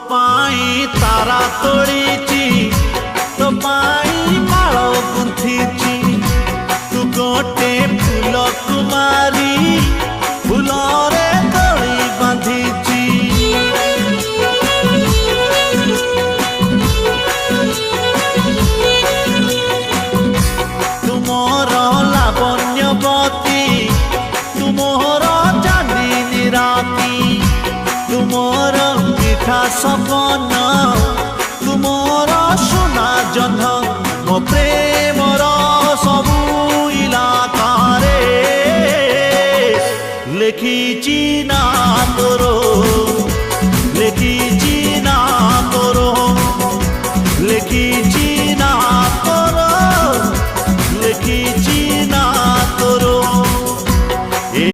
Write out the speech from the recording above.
पाई तारा तोड़ीची तो पाई माल गुंथीची तू गोटे फूल कुमारी फूलरे दड़ी बांधीची तुमर लावण्यवती तुमर चांदनी राती तुमर मिठा सपन तुमर सोना जन्ह मो प्रेमर सबु इलाकारे लेखिची ना तोर